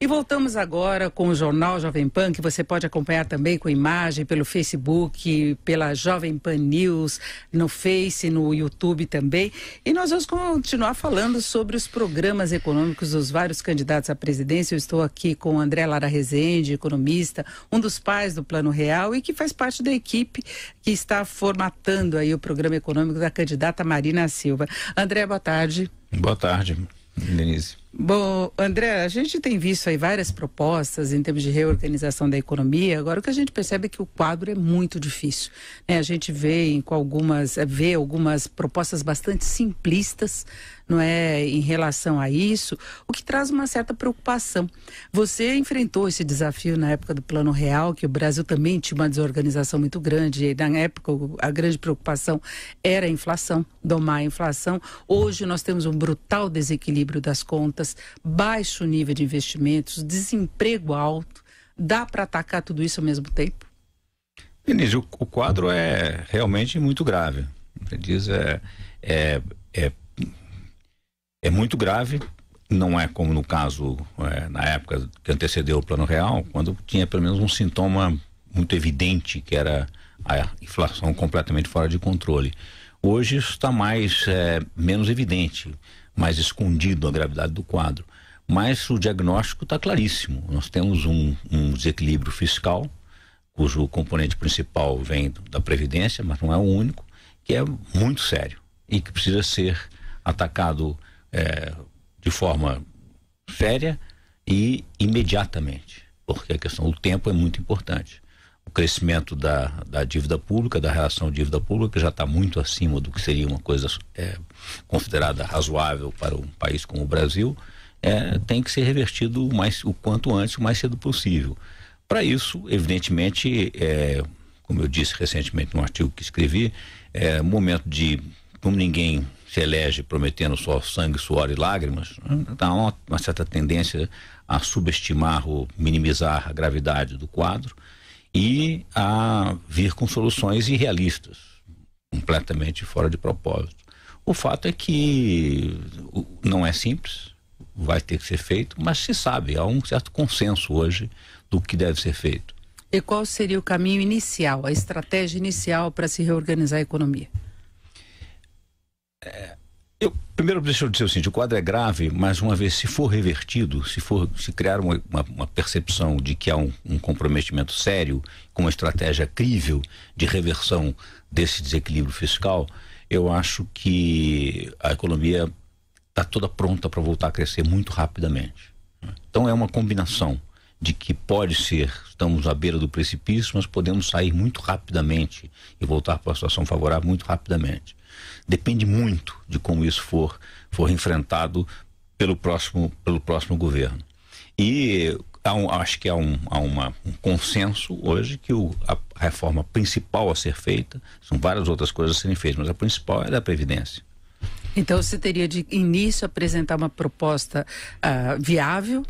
E voltamos agora com o Jornal Jovem Pan, que você pode acompanhar também com imagem pelo Facebook, pela Jovem Pan News, no Face, no YouTube também. E nós vamos continuar falando sobre os programas econômicos dos vários candidatos à presidência. Eu estou aqui com o André Lara Rezende, economista, um dos pais do Plano Real e que faz parte da equipe que está formatando aí o programa econômico da candidata Marina Silva. André, boa tarde. Boa tarde, Denise. Bom, André, a gente tem visto aí várias propostas em termos de reorganização da economia. Agora, o que a gente percebe é que o quadro é muito difícil, né? A gente vê algumas propostas bastante simplistas, não é, em relação a isso, o que traz uma certa preocupação. Você enfrentou esse desafio na época do Plano Real, que o Brasil também tinha uma desorganização muito grande, e na época a grande preocupação era a inflação, domar a inflação. Hoje nós temos um brutal desequilíbrio das contas, baixo nível de investimentos, desemprego alto. Dá para atacar tudo isso ao mesmo tempo? Denise, o quadro é realmente muito grave. Diz, é muito grave. Não é como no caso, na época que antecedeu o Plano Real, quando tinha pelo menos um sintoma muito evidente, que era a inflação completamente fora de controle. Hoje isso está menos evidente, mais escondido a gravidade do quadro. Mas o diagnóstico está claríssimo. Nós temos um desequilíbrio fiscal, cujo componente principal vem da Previdência, mas não é o único, que é muito sério e que precisa ser atacado de forma séria e imediatamente, porque a questão do tempo é muito importante. O crescimento da dívida pública, da relação dívida pública, que já está muito acima do que seria uma coisa considerada razoável para um país como o Brasil, tem que ser revertido o quanto antes, o mais cedo possível. Para isso, evidentemente, como eu disse recentemente num artigo que escrevi, um momento de, como ninguém se elege prometendo só sangue, suor e lágrimas, há uma certa tendência a subestimar ou minimizar a gravidade do quadro e a vir com soluções irrealistas, completamente fora de propósito. O fato é que não é simples, vai ter que ser feito, mas se sabe, há um certo consenso hoje do que deve ser feito. E qual seria o caminho inicial, a estratégia inicial para se reorganizar a economia? Primeiro, deixa eu dizer o seguinte: o quadro é grave, mas uma vez se for revertido, se criar uma percepção de que há um comprometimento sério, com uma estratégia crível de reversão desse desequilíbrio fiscal, eu acho que a economia está toda pronta para voltar a crescer muito rapidamente. Então é uma combinação de que pode ser, estamos à beira do precipício, mas podemos sair muito rapidamente e voltar para uma situação favorável muito rapidamente. Depende muito de como isso for enfrentado pelo próximo governo. E acho que há um consenso hoje que a reforma principal a ser feita, são várias outras coisas a serem feitas, mas a principal é da Previdência. Então você teria de início apresentar uma proposta viável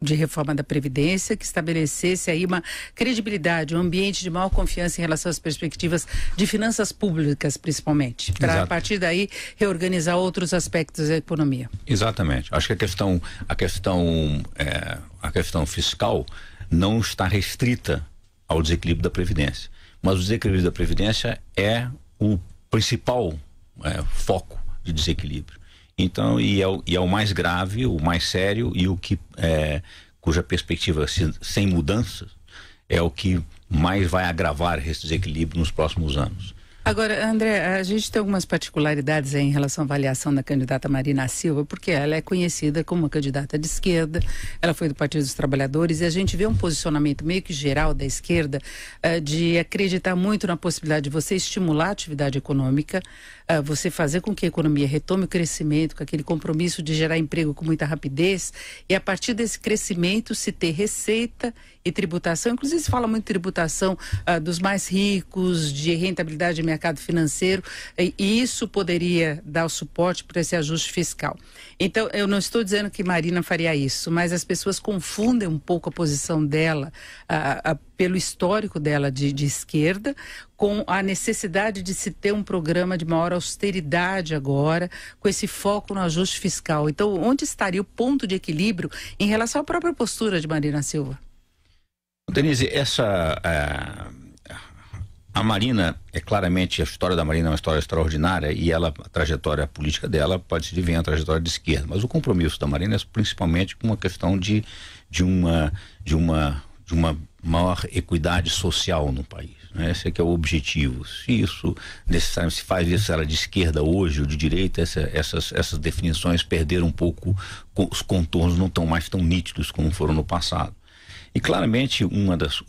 de reforma da Previdência, que estabelecesse aí uma credibilidade, um ambiente de maior confiança em relação às perspectivas de finanças públicas, principalmente, para a partir daí reorganizar outros aspectos da economia. Exatamente. Acho que a questão fiscal não está restrita ao desequilíbrio da Previdência, mas o desequilíbrio da Previdência é o principal foco de desequilíbrio. Então, e é o mais grave, o mais sério e o que cuja perspectiva sem mudanças é o que mais vai agravar esse desequilíbrio nos próximos anos. Agora, André, a gente tem algumas particularidades aí em relação à avaliação da candidata Marina Silva, porque ela é conhecida como uma candidata de esquerda, ela foi do Partido dos Trabalhadores, e a gente vê um posicionamento meio que geral da esquerda de acreditar muito na possibilidade de você estimular a atividade econômica, você fazer com que a economia retome o crescimento, com aquele compromisso de gerar emprego com muita rapidez, e a partir desse crescimento se ter receita e tributação. Inclusive se fala muito de tributação dos mais ricos, de rentabilidade de mercado financeiro, e isso poderia dar o suporte para esse ajuste fiscal. Então, eu não estou dizendo que Marina faria isso, mas as pessoas confundem um pouco a posição dela, pelo histórico dela de esquerda, com a necessidade de se ter um programa de maior austeridade agora, com esse foco no ajuste fiscal. Então, onde estaria o ponto de equilíbrio em relação à própria postura de Marina Silva? Denise, a Marina, claramente, a história da Marina é uma história extraordinária e a trajetória política dela pode se dividir em a trajetória de esquerda, mas o compromisso da Marina é principalmente com uma questão de uma maior equidade social no país, né? Esse é que é o objetivo. Se isso necessariamente se faz isso, ela de esquerda hoje ou de direita, essas definições perderam um pouco, os contornos não estão mais tão nítidos como foram no passado. E claramente uma das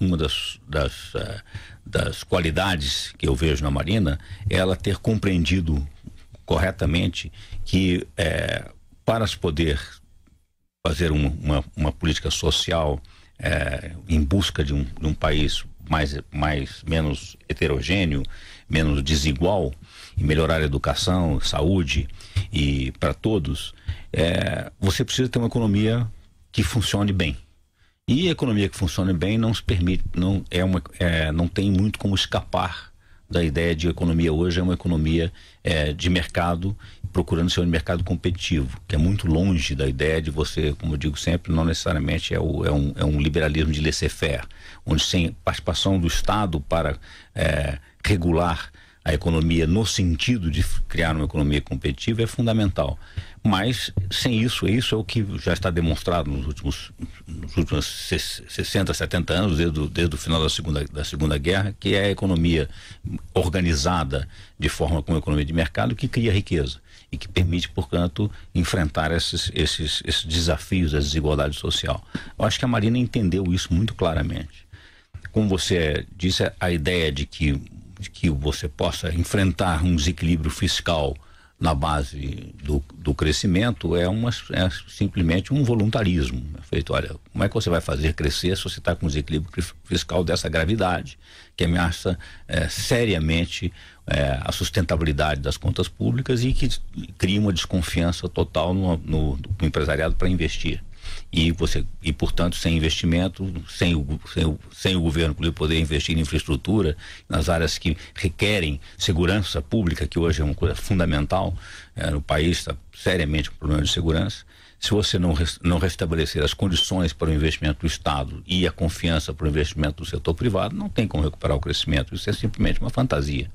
qualidades que eu vejo na Marina é ela ter compreendido corretamente que para se poder fazer uma política social em busca de um país menos heterogêneo, menos desigual, e melhorar a educação, saúde e para todos, você precisa ter uma economia que funcione bem. E a economia que funcione bem não se permite, não tem muito como escapar da ideia de economia hoje é uma economia de mercado, procurando ser um mercado competitivo, que é muito longe da ideia de você, como eu digo sempre, não necessariamente é um liberalismo de laissez-faire, onde sem participação do Estado para regular a economia no sentido de criar uma economia competitiva é fundamental. Mas sem isso é o que já está demonstrado nos últimos 60, 70 anos, desde o final da Segunda Guerra, que é a economia organizada de forma como a economia de mercado que cria riqueza e que permite, portanto, enfrentar esses desafios da desigualdade social. Eu acho que a Marina entendeu isso muito claramente. Como você disse, a ideia de que você possa enfrentar um desequilíbrio fiscal na base do crescimento é simplesmente um voluntarismo. É feito, olha, como é que você vai fazer crescer se você está com um desequilíbrio fiscal dessa gravidade, que ameaça seriamente a sustentabilidade das contas públicas e que cria uma desconfiança total no empresariado para investir. E portanto, sem investimento, sem o governo poder investir em infraestrutura, nas áreas que requerem segurança pública, que hoje é uma coisa fundamental, no país está seriamente com problema de segurança. Se você não restabelecer as condições para o investimento do Estado e a confiança para o investimento do setor privado, não tem como recuperar o crescimento. Isso é simplesmente uma fantasia.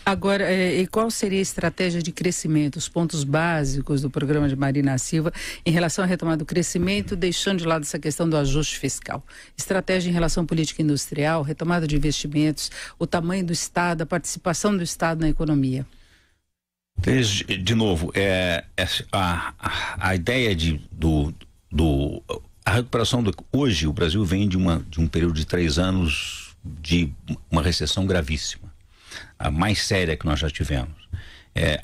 Agora, e qual seria a estratégia de crescimento, os pontos básicos do programa de Marina Silva em relação à retomada do crescimento, deixando de lado essa questão do ajuste fiscal? Estratégia em relação à política industrial, retomada de investimentos, o tamanho do Estado, a participação do Estado na economia. De novo, a ideia a recuperação hoje o Brasil vem de um período de 3 anos de uma recessão gravíssima, a mais séria que nós já tivemos.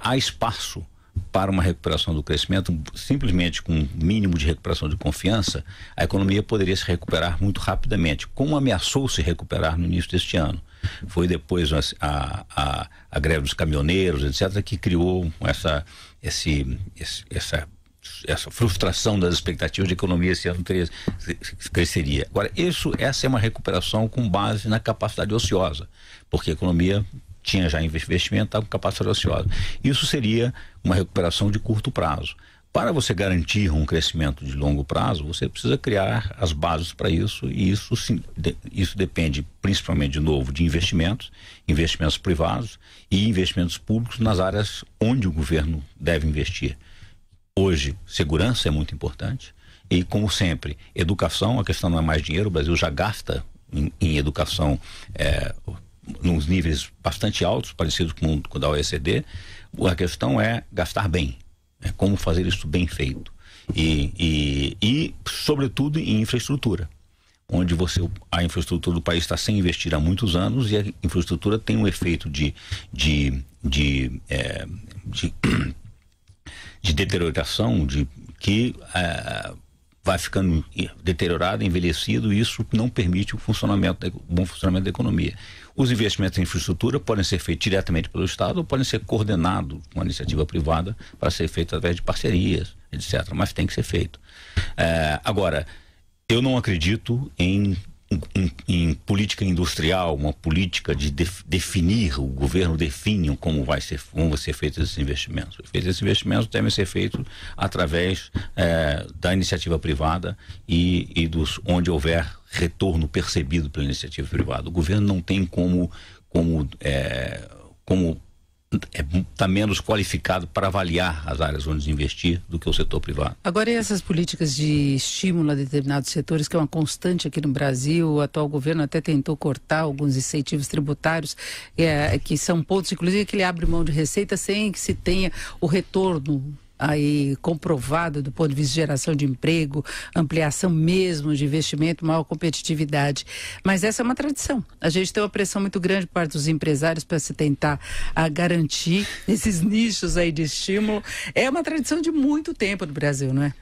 Há espaço para uma recuperação do crescimento, simplesmente com um mínimo de recuperação de confiança, a economia poderia se recuperar muito rapidamente, como ameaçou se recuperar no início deste ano. Foi depois a greve dos caminhoneiros, etc., que criou essa frustração das expectativas de economia esse ano cresceria. Agora, essa é uma recuperação com base na capacidade ociosa, porque a economia tinha já investimento, estava com capacidade ociosa. Isso seria uma recuperação de curto prazo. Para você garantir um crescimento de longo prazo, você precisa criar as bases para isso, e isso depende principalmente, de novo, de investimentos privados e investimentos públicos nas áreas onde o governo deve investir. Hoje, segurança é muito importante e, como sempre, educação, a questão não é mais dinheiro, o Brasil já gasta em educação nos níveis bastante altos, parecidos com o da OECD. A questão é gastar bem, como fazer isso bem feito e sobretudo em infraestrutura, onde a infraestrutura do país está sem investir há muitos anos, e a infraestrutura tem um efeito de deterioração que vai ficando deteriorado, envelhecido, e isso não permite o bom funcionamento da economia. Os investimentos em infraestrutura podem ser feitos diretamente pelo Estado ou podem ser coordenados com a iniciativa privada para ser feito através de parcerias, etc. Mas tem que ser feito. Agora, eu não acredito em política industrial, uma política de definir, o governo define como vão ser feitos esses investimentos. Esses investimentos devem ser feitos através da iniciativa privada e onde houver retorno percebido pela iniciativa privada. O governo não tem como está menos qualificado para avaliar as áreas onde investir do que o setor privado. Agora, e essas políticas de estímulo a determinados setores, que é uma constante aqui no Brasil, o atual governo até tentou cortar alguns incentivos tributários, que são pontos, inclusive, que ele abre mão de receita sem que se tenha o retorno aí comprovado do ponto de vista de geração de emprego, ampliação mesmo de investimento, maior competitividade. Mas essa é uma tradição. A gente tem uma pressão muito grande por parte dos empresários para se tentar garantir esses nichos aí de estímulo. É uma tradição de muito tempo no Brasil, não é?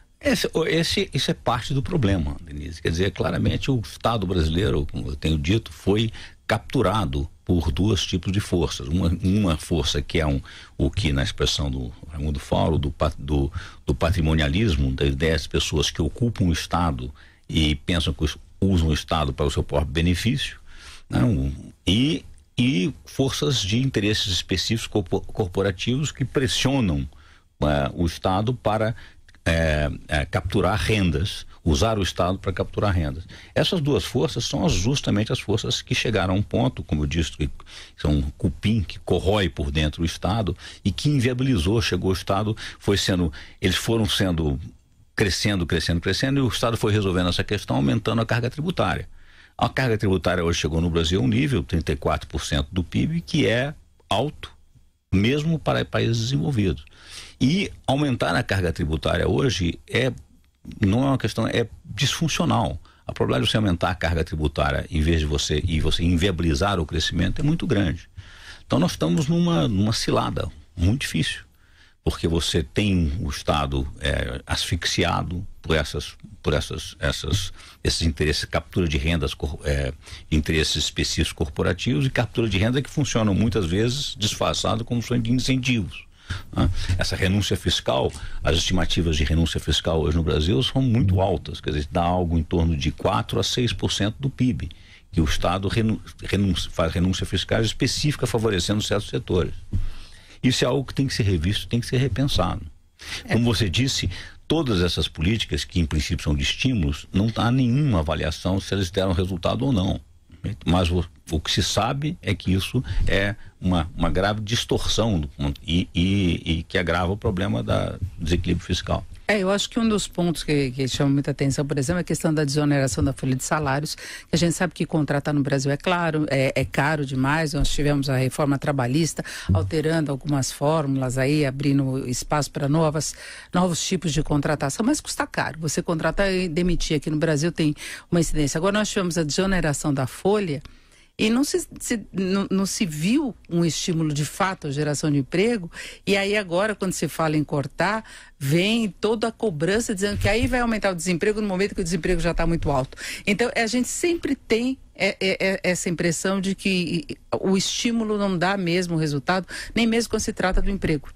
Isso é parte do problema, Denise. Quer dizer, claramente o Estado brasileiro, como eu tenho dito, foi capturado por dois tipos de forças. Uma força que é o que, na expressão do Raimundo Fauro, do patrimonialismo, das ideias de pessoas que ocupam o Estado e pensam que usam o Estado para o seu próprio benefício, né? E forças de interesses específicos corporativos que pressionam o Estado para capturar rendas, usar o Estado para capturar rendas. Essas duas forças são justamente as forças que chegaram a um ponto, como eu disse, que são um cupim que corrói por dentro o Estado e que inviabilizou, chegou o Estado, eles foram crescendo e o Estado foi resolvendo essa questão, aumentando a carga tributária. A carga tributária hoje chegou no Brasil a um nível, 34% do PIB, que é alto, mesmo para países desenvolvidos. E aumentar a carga tributária hoje não é uma questão, é disfuncional. A probabilidade de você aumentar a carga tributária em vez de você inviabilizar o crescimento é muito grande. Então nós estamos numa cilada muito difícil, porque você tem o Estado asfixiado por esses interesses, captura de rendas, interesses específicos corporativos e captura de renda que funcionam muitas vezes disfarçado como são de incentivos. Essa renúncia fiscal, as estimativas de renúncia fiscal hoje no Brasil são muito altas, quer dizer, dá algo em torno de 4% a 6% do PIB, que o Estado faz renúncia fiscal específica favorecendo certos setores. Isso é algo que tem que ser revisto, tem que ser repensado. Como você disse, todas essas políticas, que em princípio são de estímulos, não há nenhuma avaliação se eles deram resultado ou não. Mas o que se sabe é que isso é uma grave distorção e que agrava o problema do desequilíbrio fiscal. Eu acho que um dos pontos que chama muita atenção, por exemplo, é a questão da desoneração da folha de salários, que a gente sabe que contratar no Brasil é caro demais. Nós tivemos a reforma trabalhista alterando algumas fórmulas aí, abrindo espaço para novos tipos de contratação, mas custa caro. Você contratar e demitir aqui no Brasil tem uma incidência. Agora nós tivemos a desoneração da folha e não se viu um estímulo de fato à geração de emprego, e aí agora, quando se fala em cortar, vem toda a cobrança dizendo que aí vai aumentar o desemprego no momento que o desemprego já está muito alto. Então, a gente sempre tem essa impressão de que o estímulo não dá mesmo resultado, nem mesmo quando se trata do emprego.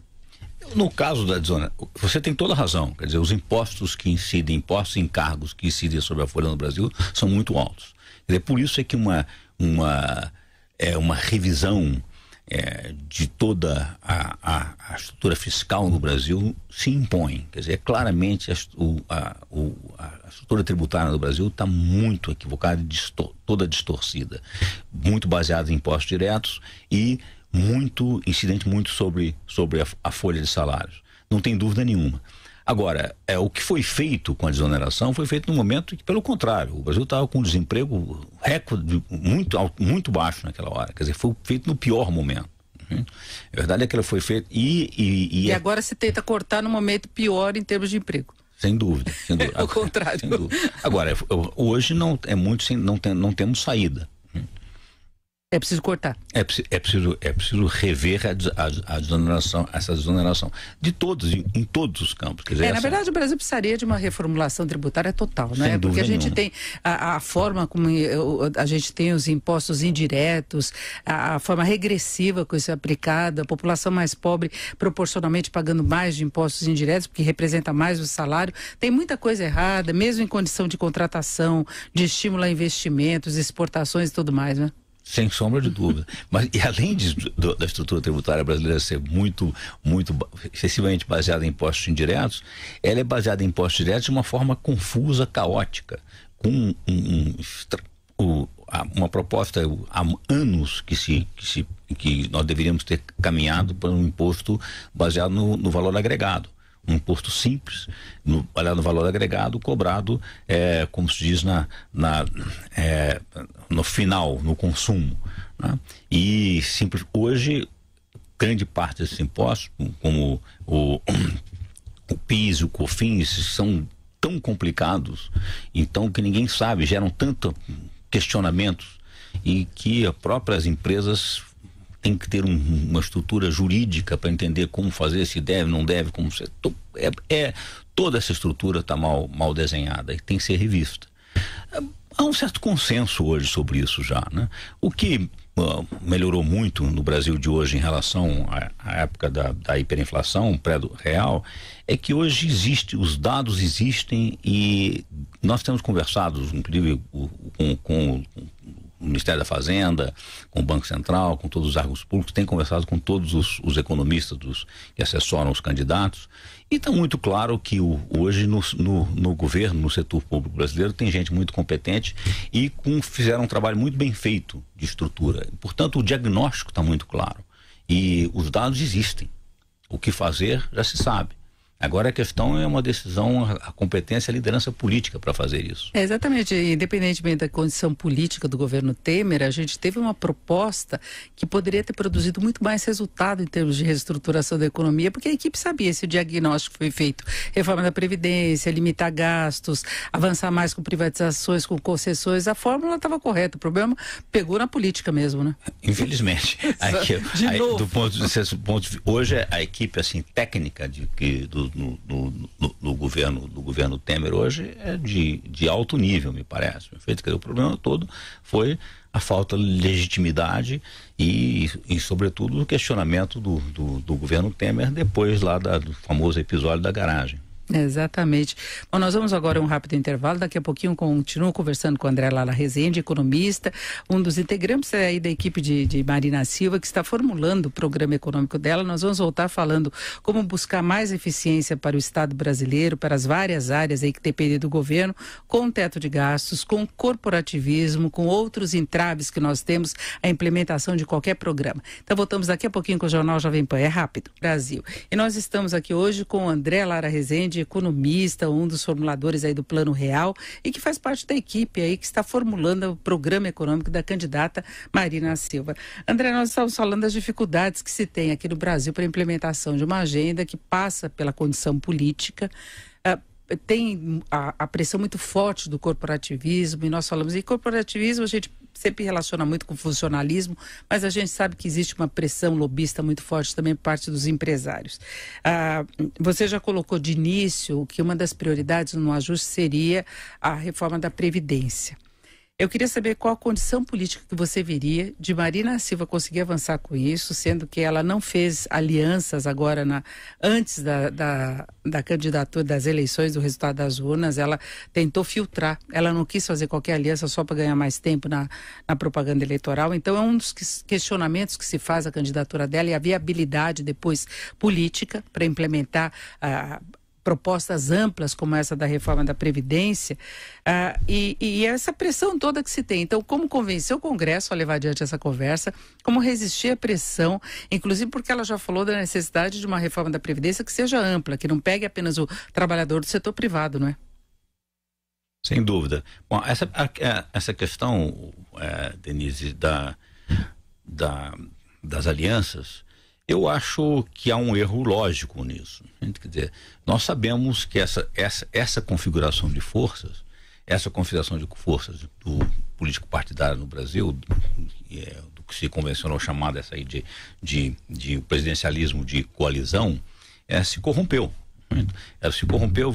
No caso da desoneração, você tem toda a razão, quer dizer, os impostos e encargos que incidem sobre a folha no Brasil são muito altos. Quer dizer, por isso é que uma revisão de toda a estrutura fiscal no Brasil se impõe. Quer dizer, claramente a estrutura tributária no Brasil está muito equivocada, toda distorcida, muito baseada em impostos diretos e incidente muito sobre a folha de salários. Não tem dúvida nenhuma. Agora, o que foi feito com a desoneração foi feito no momento que, pelo contrário, o Brasil estava com um desemprego recorde muito baixo naquela hora. Quer dizer, foi feito no pior momento. A verdade é que ela foi feita e agora se tenta cortar no momento pior em termos de emprego. Sem dúvida. Ao contrário. Sem dúvida. Agora, hoje não temos saída. É preciso cortar. É preciso rever a desoneração, essa desoneração de todos, em todos os campos. Quer dizer, na verdade, o Brasil precisaria de uma reformulação tributária total, né? Porque a gente tem a forma como a gente tem os impostos indiretos, a forma regressiva com isso aplicada, a população mais pobre proporcionalmente pagando mais de impostos indiretos, porque representa mais o salário. Tem muita coisa errada, mesmo em condição de contratação, de estímulo a investimentos, exportações e tudo mais, né? Sem sombra de dúvida. Mas, e além da estrutura tributária brasileira ser muito excessivamente baseada em impostos indiretos, ela é baseada em impostos diretos de uma forma confusa, caótica, com uma proposta há anos que nós deveríamos ter caminhado para um imposto baseado no valor agregado. Um imposto simples, olhar no valor agregado, cobrado, como se diz no final, no consumo, né? E simples, hoje, grande parte desses impostos, como o PIS e o COFINS, são tão complicados, então que ninguém sabe, geram tanto questionamentos e que as próprias empresas tem que ter uma estrutura jurídica para entender como fazer, se deve, não deve, como ser. Toda essa estrutura está mal desenhada e tem que ser revista. Há um certo consenso hoje sobre isso já, né? O que melhorou muito no Brasil de hoje em relação à época da hiperinflação pré-real é que hoje os dados existem e nós temos conversado, inclusive com o Ministério da Fazenda, com o Banco Central, com todos os órgãos públicos, tem conversado com todos os economistas que assessoram os candidatos, e está muito claro que hoje no governo, no setor público brasileiro, tem gente muito competente e fizeram um trabalho muito bem feito de estrutura. Portanto, o diagnóstico está muito claro e os dados existem. O que fazer já se sabe. Agora a questão é uma decisão, a competência e a liderança política para fazer isso. Exatamente, independentemente da condição política do governo Temer, a gente teve uma proposta que poderia ter produzido muito mais resultado em termos de reestruturação da economia, porque a equipe sabia se o diagnóstico foi feito. Reforma da Previdência, limitar gastos, avançar mais com privatizações, com concessões, a fórmula estava correta, o problema pegou na política mesmo, né? Infelizmente. Hoje a equipe assim, técnica no governo Temer hoje é de alto nível, me parece. O problema todo foi a falta de legitimidade e sobretudo, o questionamento do governo Temer depois lá do famoso episódio da garagem. Exatamente. Bom, nós vamos agora a um rápido intervalo, daqui a pouquinho continuo conversando com o André Lara Rezende, economista, um dos integrantes aí da equipe de Marina Silva, que está formulando o programa econômico dela. Nós vamos voltar falando como buscar mais eficiência para o Estado brasileiro, para as várias áreas aí que dependem do governo, com o teto de gastos, com corporativismo, com outros entraves que nós temos à implementação de qualquer programa. Então voltamos daqui a pouquinho com o Jornal Jovem Pan, é rápido, Brasil. E nós estamos aqui hoje com o André Lara Rezende, economista, um dos formuladores aí do Plano Real e que faz parte da equipe aí que está formulando o programa econômico da candidata Marina Silva. André, nós estamos falando das dificuldades que se tem aqui no Brasil para a implementação de uma agenda que passa pela condição política, tem a pressão muito forte do corporativismo, e nós falamos em corporativismo, a gente sempre relaciona muito com funcionalismo, mas a gente sabe que existe uma pressão lobista muito forte também por parte dos empresários. Você já colocou de início que uma das prioridades no ajuste seria a reforma da Previdência. Eu queria saber qual a condição política que você veria de Marina Silva conseguir avançar com isso, sendo que ela não fez alianças agora antes da candidatura, das eleições, do resultado das urnas. Ela tentou filtrar, ela não quis fazer qualquer aliança só para ganhar mais tempo na propaganda eleitoral. Então é um dos questionamentos que se faz a candidatura dela e a viabilidade depois política para implementar propostas amplas como essa da reforma da Previdência, e essa pressão toda que se tem. Então, como convencer o Congresso a levar adiante essa conversa, como resistir à pressão, inclusive porque ela já falou da necessidade de uma reforma da Previdência que seja ampla, que não pegue apenas o trabalhador do setor privado, não é? Sem dúvida. Bom, essa questão, Denise, das alianças, eu acho que há um erro lógico nisso. Quer dizer, nós sabemos que essa configuração de forças, político-partidário no Brasil, do que se convencionou chamar dessa aí de presidencialismo de coalizão, se corrompeu. Se corrompeu,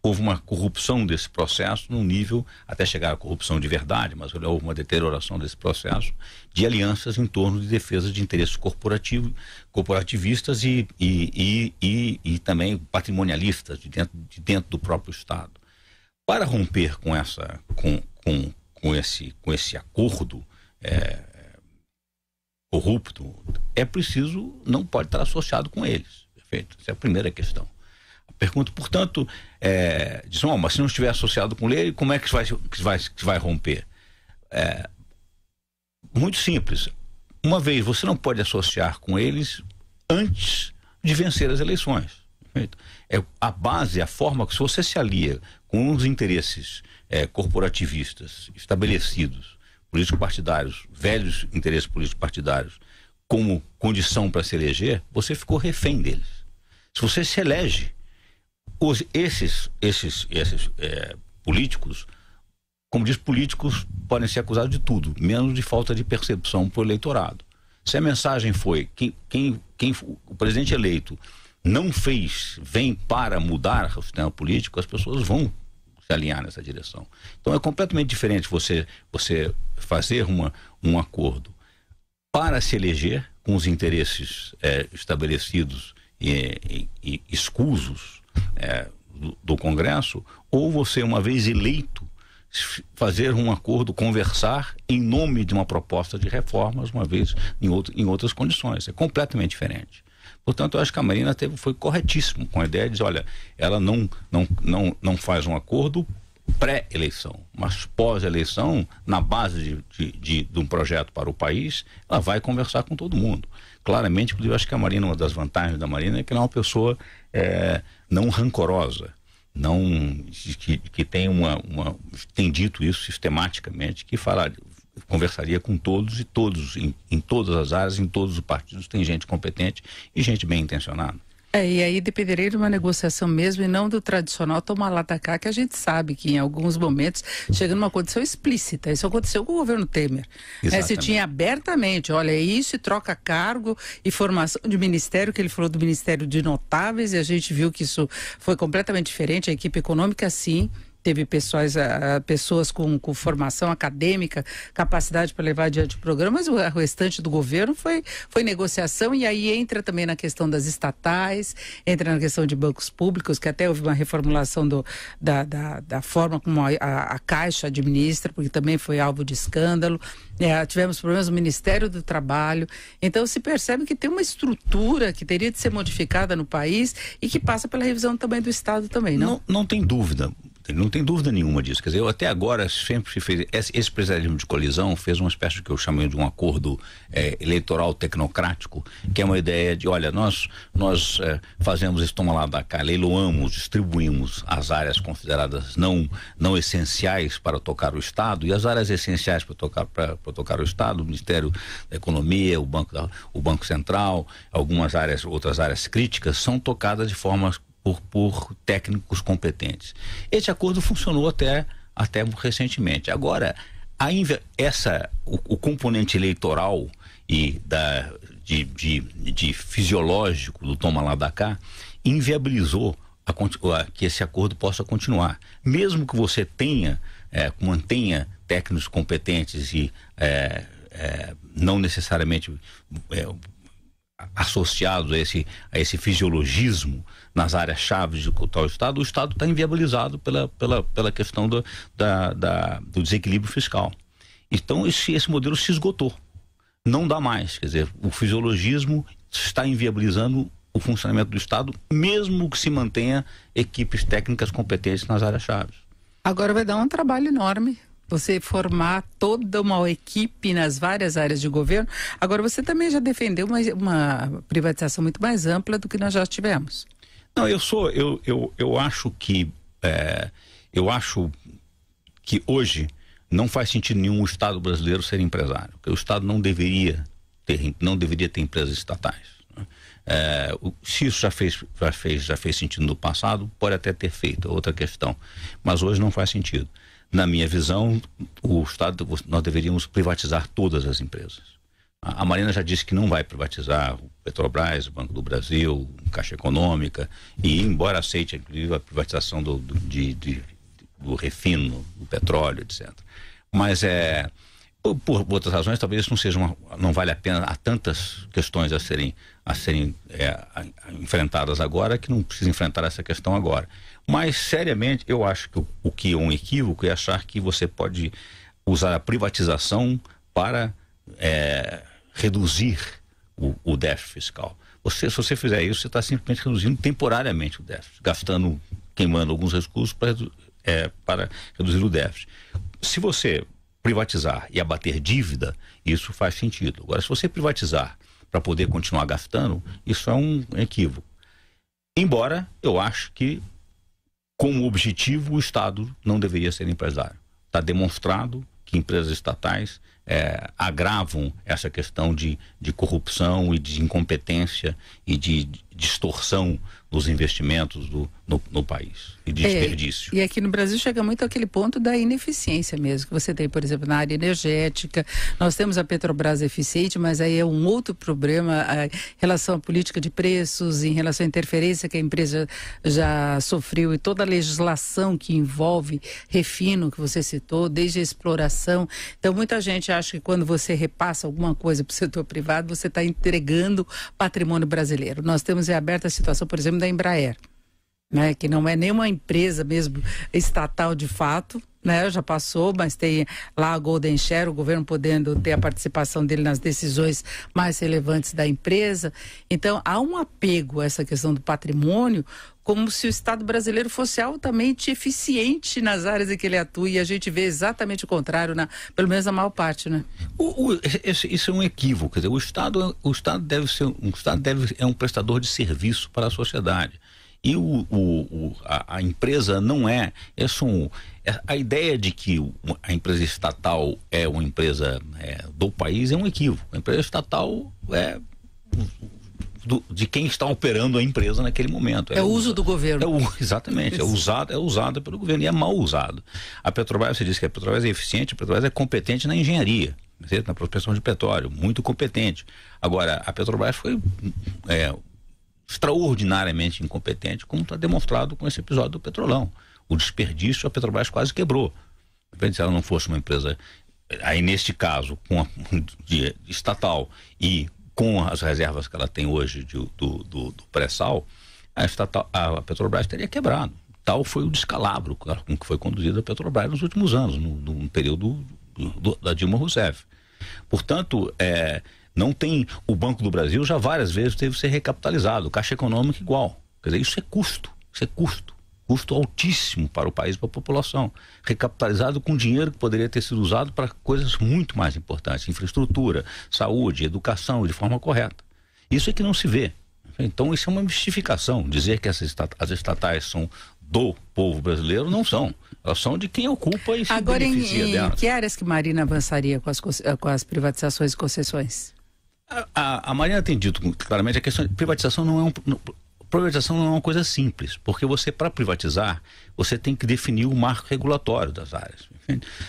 houve uma corrupção desse processo num nível, até chegar à corrupção de verdade, mas houve uma deterioração desse processo de alianças em torno de defesa de interesses corporativistas e também patrimonialistas de dentro do próprio Estado. Para romper com esse acordo corrupto, é preciso, não pode estar associado com eles. Perfeito? Essa é a primeira questão. Pergunto, portanto, diz, mas se não estiver associado com ele, como é que vai romper? Muito simples. Uma vez, você não pode associar com eles antes de vencer as eleições. Perfeito? A base, a forma que, se você se alia com os interesses corporativistas estabelecidos, político-partidários, velhos interesses político-partidários, como condição para se eleger, você ficou refém deles. Se você se elege, esses políticos, como diz, políticos podem ser acusados de tudo, menos de falta de percepção para o eleitorado. Se a mensagem foi quem o presidente eleito não vem para mudar o sistema político, as pessoas vão se alinhar nessa direção. Então é completamente diferente você fazer um acordo para se eleger com os interesses estabelecidos e escusos do Congresso, ou você, uma vez eleito, fazer um acordo, conversar em nome de uma proposta de reformas, uma vez em outras condições. É completamente diferente. Portanto, eu acho que a Marina foi corretíssimo com a ideia de dizer, olha, ela não faz um acordo pré-eleição, mas pós-eleição, na base de um projeto para o país, ela vai conversar com todo mundo. Claramente, inclusive, eu acho que a Marina, uma das vantagens da Marina é que ela é uma pessoa não rancorosa, que tem dito isso sistematicamente, que conversaria com todos e todos, em todas as áreas, em todos os partidos, tem gente competente e gente bem intencionada. E aí dependeria de uma negociação mesmo e não do tradicional tomar lá da cá, que a gente sabe que em alguns momentos chega numa condição explícita. Isso aconteceu com o governo Temer. Se tinha abertamente, olha, isso, e troca cargo e formação de ministério, que ele falou do Ministério de Notáveis, e a gente viu que isso foi completamente diferente. A equipe econômica, sim, teve pessoas com formação acadêmica, capacidade para levar adiante o programa, mas o restante do governo foi negociação, e aí entra também na questão das estatais, entra na questão de bancos públicos, que até houve uma reformulação da forma como a Caixa administra, porque também foi alvo de escândalo. Tivemos problemas no Ministério do Trabalho. Então se percebe que tem uma estrutura que teria de ser modificada no país e que passa pela revisão também do Estado também, não? Não tem dúvida. Não tem dúvida nenhuma disso. Quer dizer, eu até agora sempre fez esse presidencialismo de colisão, fez uma espécie que eu chamei de um acordo eleitoral tecnocrático, que é uma ideia de, olha, nós fazemos esse toma lá da cá, leiloamos, distribuímos as áreas consideradas não essenciais para tocar o Estado, e as áreas essenciais para tocar o Estado, o Ministério da Economia, o Banco Central, outras áreas críticas, são tocadas de forma por técnicos competentes. Esse acordo funcionou até recentemente. Agora, o componente eleitoral e de fisiológico do toma lá da cá inviabilizou que esse acordo possa continuar. Mesmo que você mantenha técnicos competentes e não necessariamente associados a esse fisiologismo nas áreas chaves do Estado, o Estado está inviabilizado pela questão do desequilíbrio fiscal. Então esse modelo se esgotou, não dá mais, quer dizer, o fisiologismo está inviabilizando o funcionamento do Estado, mesmo que se mantenha equipes técnicas competentes nas áreas chaves. Agora vai dar um trabalho enorme você formar toda uma equipe nas várias áreas de governo. Agora, você também já defendeu uma privatização muito mais ampla do que nós já tivemos. Não, eu acho que hoje não faz sentido nenhum o Estado brasileiro ser empresário, porque o Estado não deveria ter empresas estatais, né? Se isso já fez sentido no passado, pode até ter feito, é outra questão. Mas hoje não faz sentido. Na minha visão, nós deveríamos privatizar todas as empresas. A Marina já disse que não vai privatizar o Petrobras, o Banco do Brasil, a Caixa Econômica, e embora aceite inclusive a privatização do refino, do petróleo, etc. Mas por outras razões, talvez não vale a pena. Há tantas questões a serem enfrentadas agora que não precisa enfrentar essa questão agora. Mas, seriamente, eu acho que o que é um equívoco é achar que você pode usar a privatização para reduzir o déficit fiscal. Se você fizer isso, você está simplesmente reduzindo temporariamente o déficit, queimando alguns recursos para reduzir o déficit. Se você privatizar e abater dívida, isso faz sentido. Agora, se você privatizar para poder continuar gastando, isso é um equívoco. Embora eu acho que, como objetivo, o Estado não deveria ser empresário. Está demonstrado que empresas estatais agravam essa questão de corrupção e de incompetência e de distorção dos investimentos no país e de desperdício. E aqui no Brasil chega muito aquele ponto da ineficiência mesmo, que você tem, por exemplo, na área energética. Nós temos a Petrobras eficiente, mas aí é um outro problema em relação à política de preços, em relação à interferência que a empresa já sofreu e toda a legislação que envolve refino, que você citou, desde a exploração. Então, muita gente acha que quando você repassa alguma coisa para o setor privado, você está entregando patrimônio brasileiro. Nós temos aberta a situação, por exemplo, da Embraer, né, que não é nenhuma empresa mesmo estatal de fato, né, já passou, mas tem lá a Golden Share, o governo podendo ter a participação dele nas decisões mais relevantes da empresa. Então, há um apego a essa questão do patrimônio, como se o Estado brasileiro fosse altamente eficiente nas áreas em que ele atua, e a gente vê exatamente o contrário, pelo menos a maior parte, né? Isso é um equívoco. Quer dizer, o Estado é um prestador de serviço para a sociedade. E a empresa não é. A ideia de que a empresa estatal é uma empresa do país é um equívoco. A empresa estatal é de quem está operando a empresa naquele momento. É o uso do governo. Exatamente, é usada pelo governo e é mal usado. A Petrobras, você disse que a Petrobras é eficiente, a Petrobras é competente na engenharia, na prospecção de petróleo, muito competente. Agora, a Petrobras foi extraordinariamente incompetente, como está demonstrado com esse episódio do Petrolão. O desperdício, a Petrobras quase quebrou. Se ela não fosse uma empresa, aí neste caso, de estatal e com as reservas que ela tem hoje do pré-sal, a Petrobras teria quebrado. Tal foi o descalabro com que foi conduzida a Petrobras nos últimos anos, no período da Dilma Rousseff. Portanto, não tem. O Banco do Brasil já várias vezes teve que ser recapitalizado, Caixa Econômica igual. Quer dizer, isso é custo altíssimo para o país, para a população, recapitalizado com dinheiro que poderia ter sido usado para coisas muito mais importantes, infraestrutura, saúde, educação, de forma correta. Isso é que não se vê. Então isso é uma mistificação, dizer que as estatais são do povo brasileiro, não são. Elas são de quem ocupa e se beneficia delas. Agora, em que áreas que Marina avançaria com as privatizações e concessões? A Marina tem dito claramente, a questão de privatização privatização não é uma coisa simples, porque para privatizar, você tem que definir o marco regulatório das áreas.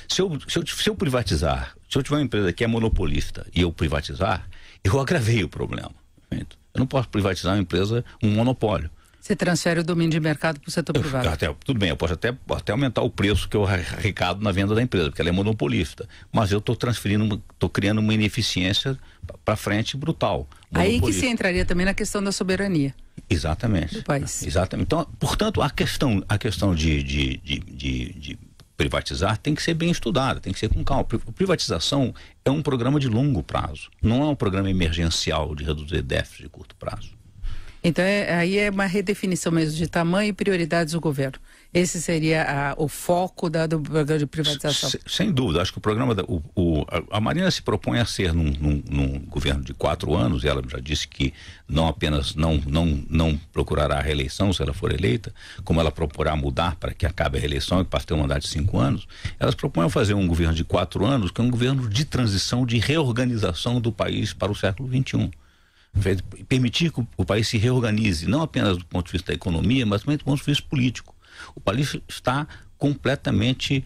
Se eu privatizar, se eu tiver uma empresa que é monopolista e eu privatizar, eu agravei o problema. Eu não posso privatizar uma empresa, um monopólio. Você transfere o domínio de mercado para o setor privado. Tudo bem, eu posso até aumentar o preço que eu arrecado na venda da empresa, porque ela é monopolista. Mas eu estou criando uma ineficiência para frente brutal. Aí que se entraria também na questão da soberania. Exatamente. Do país. Exatamente. Então, portanto, a questão de privatizar tem que ser bem estudada, tem que ser com calma. Privatização é um programa de longo prazo, não é um programa emergencial de reduzir déficit de curto prazo. Então, aí é uma redefinição mesmo de tamanho e prioridades do governo. Esse seria o foco do programa de privatização. Sem dúvida. Acho que o programa, a Marina se propõe a ser num governo de 4 anos, e ela já disse que não apenas não procurará a reeleição se ela for eleita, como ela proporá mudar para que acabe a reeleição e passe a ter um mandato de 5 anos, ela se propõe a fazer um governo de 4 anos, que é um governo de transição, de reorganização do país para o século XXI. permitir que o país se reorganize, não apenas do ponto de vista da economia, mas também do ponto de vista político. O país está completamente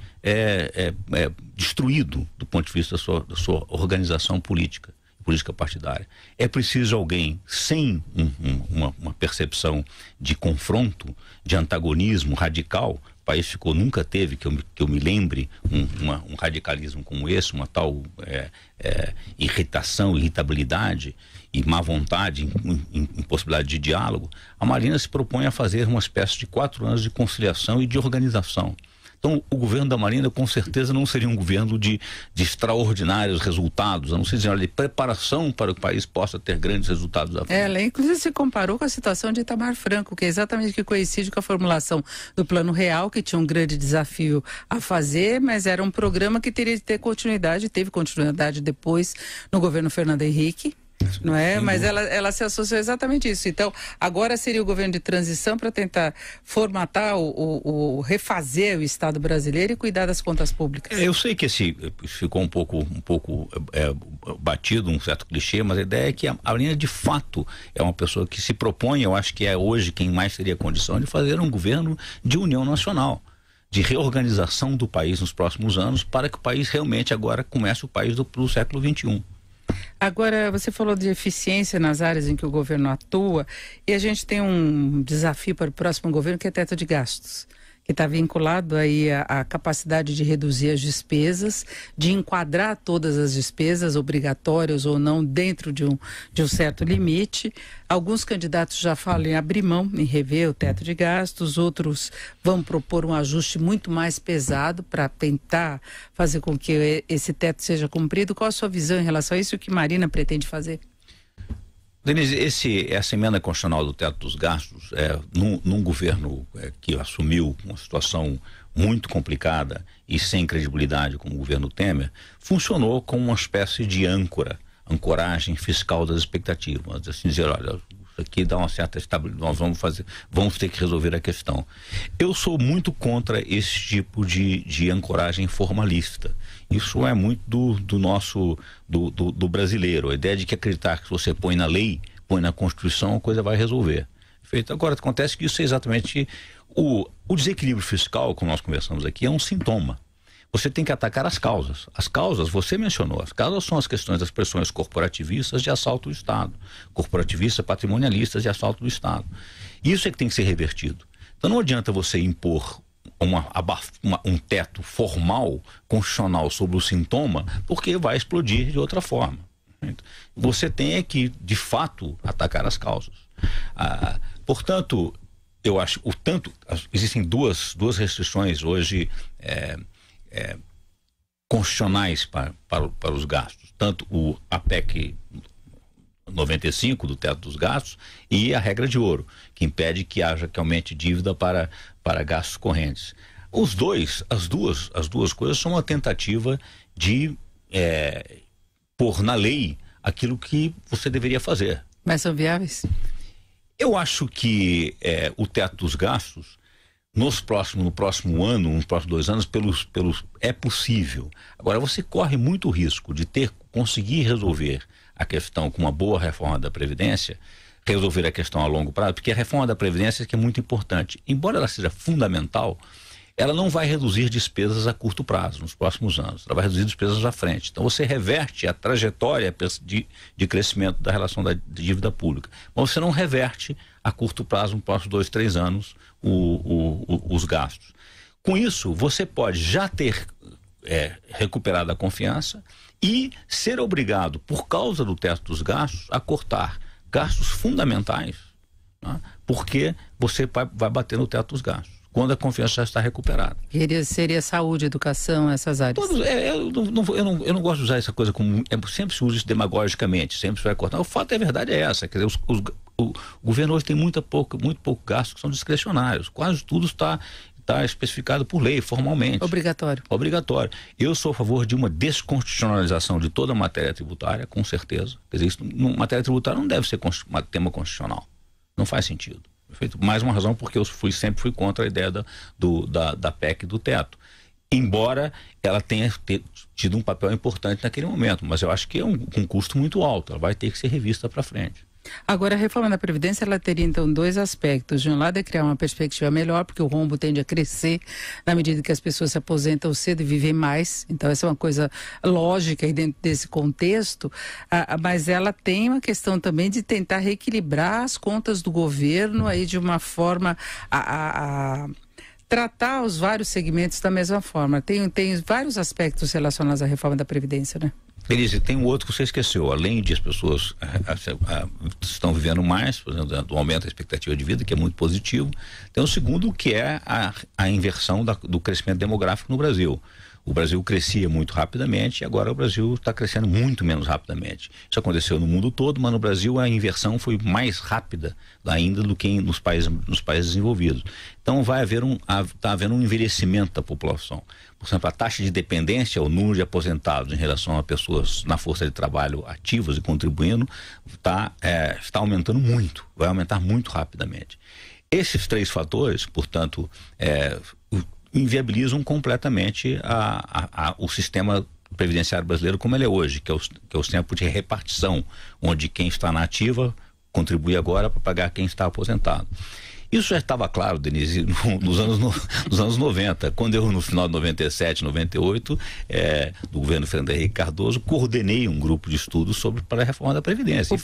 destruído do ponto de vista da sua organização política partidária. É preciso alguém sem uma percepção de confronto, de antagonismo radical. O país nunca teve, que eu me lembre, um radicalismo como esse, uma tal irritabilidade e má vontade, impossibilidade de diálogo. A Marina se propõe a fazer uma espécie de 4 anos de conciliação e de organização. Então, o governo da Marina, com certeza, não seria um governo de extraordinários resultados, a não ser dizer, olha, de preparação para que o país possa ter grandes resultados da frente. Ela, inclusive, se comparou com a situação de Itamar Franco, que é exatamente que coincide com a formulação do Plano Real, que tinha um grande desafio a fazer, mas era um programa que teria de ter continuidade, teve continuidade depois no governo Fernando Henrique. Não é? Mas ela se associou exatamente a isso. Então, agora seria o governo de transição para tentar formatar refazer o Estado brasileiro e cuidar das contas públicas. Eu sei que ficou um pouco batido, um certo clichê, mas a ideia é que a Marina de fato é uma pessoa que se propõe, eu acho que é hoje quem mais teria condição de fazer um governo de união nacional, de reorganização do país nos próximos anos, para que o país realmente agora comece o país do século XXI. Agora, você falou de eficiência nas áreas em que o governo atua, e a gente tem um desafio para o próximo governo, que é teto de gastos, que está vinculado aí à capacidade de reduzir as despesas, de enquadrar todas as despesas, obrigatórias ou não, dentro de um certo limite. Alguns candidatos já falam em abrir mão, em rever o teto de gastos, outros vão propor um ajuste muito mais pesado para tentar fazer com que esse teto seja cumprido. Qual a sua visão em relação a isso e o que Marina pretende fazer? Denise, essa emenda constitucional do teto dos gastos, num governo que assumiu uma situação muito complicada e sem credibilidade como o governo Temer, funcionou como uma espécie de ancoragem fiscal das expectativas. Assim dizer, olha, isso aqui dá uma certa estabilidade, nós vamos ter que resolver a questão. Eu sou muito contra esse tipo de ancoragem formalista. Isso é muito do brasileiro, a ideia de que acreditar que você põe na lei, põe na Constituição, a coisa vai resolver. Feito. Agora, acontece que isso é exatamente o desequilíbrio fiscal, como nós conversamos aqui, é um sintoma. Você tem que atacar as causas. As causas, você mencionou, as causas são as questões das pressões corporativistas de assalto do Estado, corporativistas, patrimonialistas de assalto do Estado. Isso é que tem que ser revertido. Então não adianta você impor um teto formal, constitucional sobre o sintoma, porque vai explodir de outra forma. Você tem que, de fato, atacar as causas. Portanto, eu acho, existem duas restrições hoje constitucionais para os gastos. Tanto a PEC 95 do teto dos gastos e a regra de ouro, que impede que aumente dívida para gastos correntes. As duas coisas são uma tentativa de pôr na lei aquilo que você deveria fazer. Mas são viáveis? Eu acho que o teto dos gastos no próximo ano, nos próximos 2 anos, é possível. Agora, você corre muito risco de conseguir resolver a questão com uma boa reforma da Previdência, resolver a questão a longo prazo, porque a reforma da Previdência é muito importante. Embora ela seja fundamental, ela não vai reduzir despesas a curto prazo, nos próximos anos. Ela vai reduzir despesas à frente. Então, você reverte a trajetória de crescimento da relação da dívida pública. Mas você não reverte a curto prazo, nos próximos 2, 3 anos, os gastos. Com isso, você pode já ter recuperado a confiança e ser obrigado, por causa do teto dos gastos, a cortar gastos fundamentais, né? Porque você vai bater no teto dos gastos quando a confiança já está recuperada. Seria saúde, educação, essas áreas? Eu não gosto de usar essa coisa como... sempre se usa isso demagogicamente, sempre se vai cortar. O fato a verdade é essa, quer dizer, o governo hoje tem muito pouco gasto que são discricionários. Quase tudo está especificado por lei, formalmente. Obrigatório. Eu sou a favor de uma desconstitucionalização de toda a matéria tributária, com certeza. Quer dizer, matéria tributária não deve ser tema constitucional. Não faz sentido. Perfeito? Mais uma razão porque eu sempre fui contra a ideia da PEC do teto. Embora ela tenha tido um papel importante naquele momento, mas eu acho que é um custo muito alto. Ela vai ter que ser revista para frente. Agora, a reforma da Previdência, ela teria, então, dois aspectos. De um lado é criar uma perspectiva melhor, porque o rombo tende a crescer na medida que as pessoas se aposentam cedo e vivem mais. Então, essa é uma coisa lógica aí dentro desse contexto. Mas ela tem uma questão também de tentar reequilibrar as contas do governo aí de uma forma a tratar os vários segmentos da mesma forma. Tem vários aspectos relacionados à reforma da Previdência, né? Denise, tem um outro que você esqueceu. Além de as pessoas estão vivendo mais, por exemplo, do aumento da expectativa de vida, que é muito positivo, tem um segundo que é a inversão do crescimento demográfico no Brasil. O Brasil crescia muito rapidamente e agora o Brasil está crescendo muito menos rapidamente. Isso aconteceu no mundo todo, mas no Brasil a inversão foi mais rápida ainda do que nos países desenvolvidos. Então está havendo um envelhecimento da população. Por exemplo, a taxa de dependência, o número de aposentados em relação a pessoas na força de trabalho ativas e contribuindo, está aumentando muito, vai aumentar muito rapidamente. Esses três fatores, portanto, inviabilizam completamente o sistema previdenciário brasileiro como ele é hoje, que é o sistema de repartição, onde quem está na ativa contribui agora para pagar quem está aposentado. Isso já estava claro, Denise, nos anos 90, quando eu, no final de 97, 98, do governo Fernando Henrique Cardoso, coordenei um grupo de estudos para a reforma da Previdência.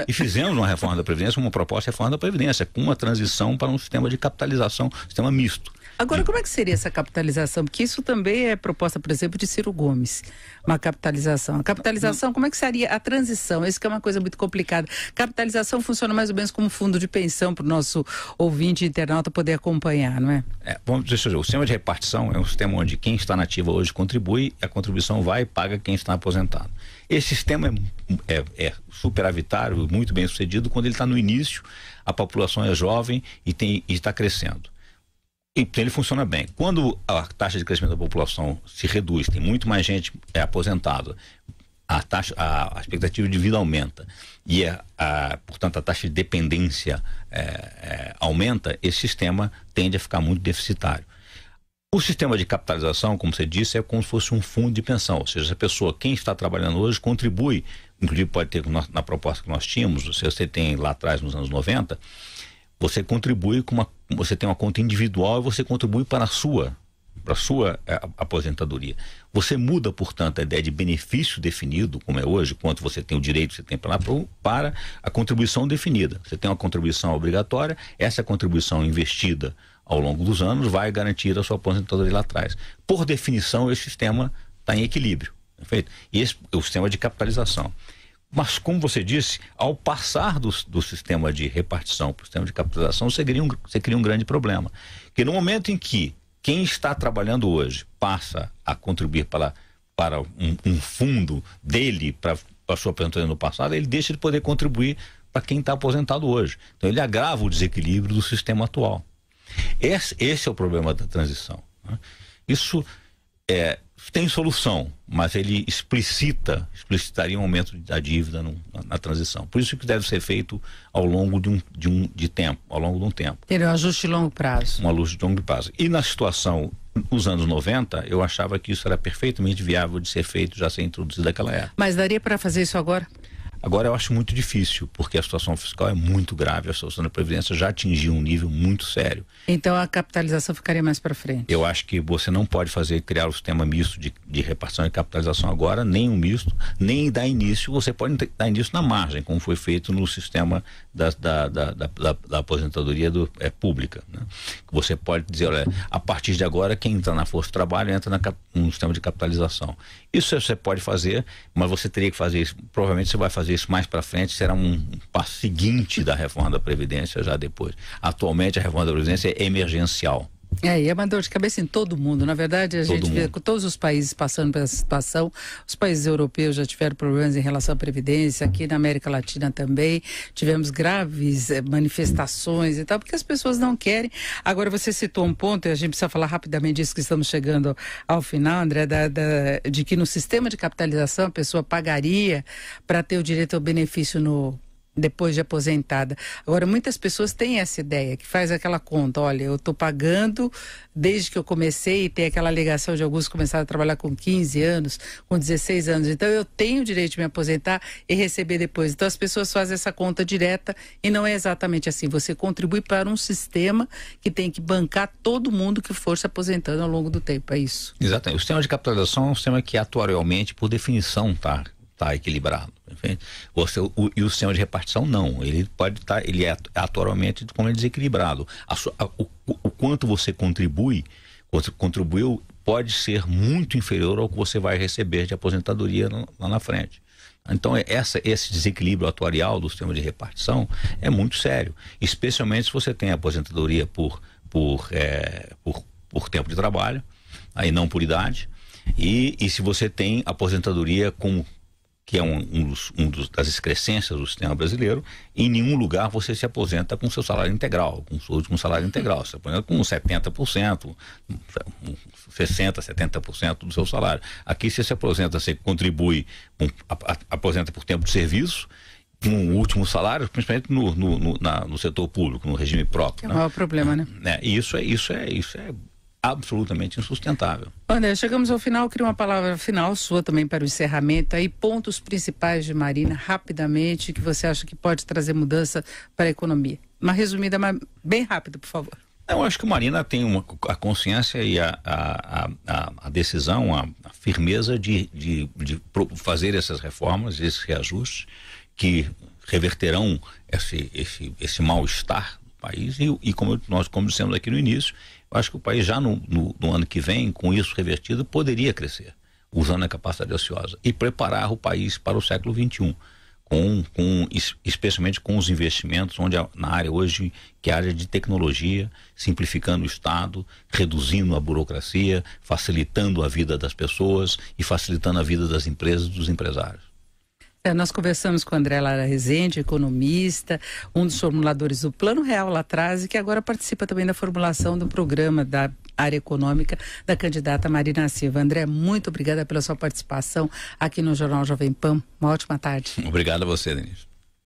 E fizemos uma reforma da Previdência, uma proposta de reforma da Previdência, com uma transição para um sistema de capitalização, sistema misto. Agora, como é que seria essa capitalização? Porque isso também é proposta, por exemplo, de Ciro Gomes, uma capitalização. A capitalização, como é que seria a transição? Isso que é uma coisa muito complicada. Capitalização funciona mais ou menos como um fundo de pensão para o nosso ouvinte internauta poder acompanhar, não é? Vamos dizer, o sistema de repartição é um sistema onde quem está na ativa hoje contribui, a contribuição vai e paga quem está aposentado. Esse sistema é superavitário, muito bem sucedido, quando ele está no início, a população é jovem e está crescendo. Então ele funciona bem. Quando a taxa de crescimento da população se reduz, tem muito mais gente aposentada, a expectativa de vida aumenta e portanto a taxa de dependência aumenta, esse sistema tende a ficar muito deficitário. O sistema de capitalização, como você disse, é como se fosse um fundo de pensão, ou seja, a pessoa, quem está trabalhando hoje, contribui, inclusive pode ter na proposta que nós tínhamos, você tem lá atrás nos anos 90, você contribui você tem uma conta individual e você contribui para a sua aposentadoria. Você muda, portanto, a ideia de benefício definido, como é hoje, quanto você tem o direito, você tem para a contribuição definida. Você tem uma contribuição obrigatória, essa contribuição investida ao longo dos anos vai garantir a sua aposentadoria lá atrás. Por definição, esse sistema está em equilíbrio, perfeito? E esse é o sistema de capitalização. Mas, como você disse, ao passar do sistema de repartição para o sistema de capitalização, você cria um grande problema. Que no momento em que quem está trabalhando hoje passa a contribuir para um fundo dele, para a sua aposentadoria no passado, ele deixa de poder contribuir para quem está aposentado hoje. Então, ele agrava o desequilíbrio do sistema atual. Esse é o problema da transição, né? Isso tem solução, mas ele explicitaria um aumento da dívida na transição. Por isso que deve ser feito ao longo de um tempo. Ter um ajuste de longo prazo. Um ajuste de longo prazo. E na situação, nos anos 90, eu achava que isso era perfeitamente viável de ser feito, já ser introduzido naquela época. Mas daria para fazer isso agora? Agora eu acho muito difícil, porque a situação fiscal é muito grave, a situação da Previdência já atingiu um nível muito sério. Então a capitalização ficaria mais para frente? Eu acho que você não pode criar o sistema misto de repartição e capitalização agora, nem um misto, nem dar início, você pode dar início na margem, como foi feito no sistema da aposentadoria pública, né? Você pode dizer, olha, a partir de agora quem entra na força de trabalho entra no sistema de capitalização. Isso você pode fazer, mas você teria que fazer isso, provavelmente você vai fazer isso mais para frente, será um passo seguinte da reforma da Previdência já depois. Atualmente a reforma da Previdência é emergencial. E é uma dor de cabeça em todo mundo. Na verdade, a gente vê com todos os países passando por essa situação. Os países europeus já tiveram problemas em relação à Previdência, aqui na América Latina também. Tivemos graves manifestações e tal, porque as pessoas não querem. Agora, você citou um ponto, e a gente precisa falar rapidamente disso, que estamos chegando ao final, André, de que no sistema de capitalização a pessoa pagaria para ter o direito ao benefício no depois de aposentada. Agora, muitas pessoas têm essa ideia, que faz aquela conta, olha, eu estou pagando desde que eu comecei, e tem aquela alegação de alguns que começaram a trabalhar com 15 anos, com 16 anos, então eu tenho o direito de me aposentar e receber depois. Então as pessoas fazem essa conta direta e não é exatamente assim. Você contribui para um sistema que tem que bancar todo mundo que for se aposentando ao longo do tempo, é isso. Exatamente. O sistema de capitalização é um sistema que atuarialmente, por definição, tá equilibrado. E o sistema de repartição não, ele pode estar, ele é atualmente como é desequilibrado. O quanto você contribuiu pode ser muito inferior ao que você vai receber de aposentadoria lá na frente. Então esse desequilíbrio atuarial do sistema de repartição é muito sério, especialmente se você tem aposentadoria por tempo de trabalho, aí não por idade, e se você tem aposentadoria que é das excrescências do sistema brasileiro, em nenhum lugar você se aposenta com seu salário integral, com o seu último salário integral. Você aposenta com 70%, 60%, 70% do seu salário. Aqui você se aposenta, você contribui, aposenta por tempo de serviço, com o último salário, principalmente no setor público, no regime próprio. É o maior problema, né? E isso é absolutamente insustentável. André, chegamos ao final, queria uma palavra final sua também para o encerramento, aí pontos principais de Marina, rapidamente, que você acha que pode trazer mudança para a economia. Uma resumida, mas bem rápida, por favor. Eu acho que o Marina tem a consciência e a decisão, a firmeza de fazer essas reformas, esses reajustes, que reverterão esse mal-estar do país e como dissemos aqui no início, eu acho que o país já no ano que vem, com isso revertido, poderia crescer, usando a capacidade ociosa e preparar o país para o século XXI, especialmente com os investimentos na área hoje, que é a área de tecnologia, simplificando o Estado, reduzindo a burocracia, facilitando a vida das pessoas e facilitando a vida das empresas e dos empresários. Nós conversamos com o André Lara Rezende, economista, um dos formuladores do Plano Real lá atrás e que agora participa também da formulação do programa da área econômica da candidata Marina Silva. André, muito obrigada pela sua participação aqui no Jornal Jovem Pan. Uma ótima tarde. Obrigado a você, Denise.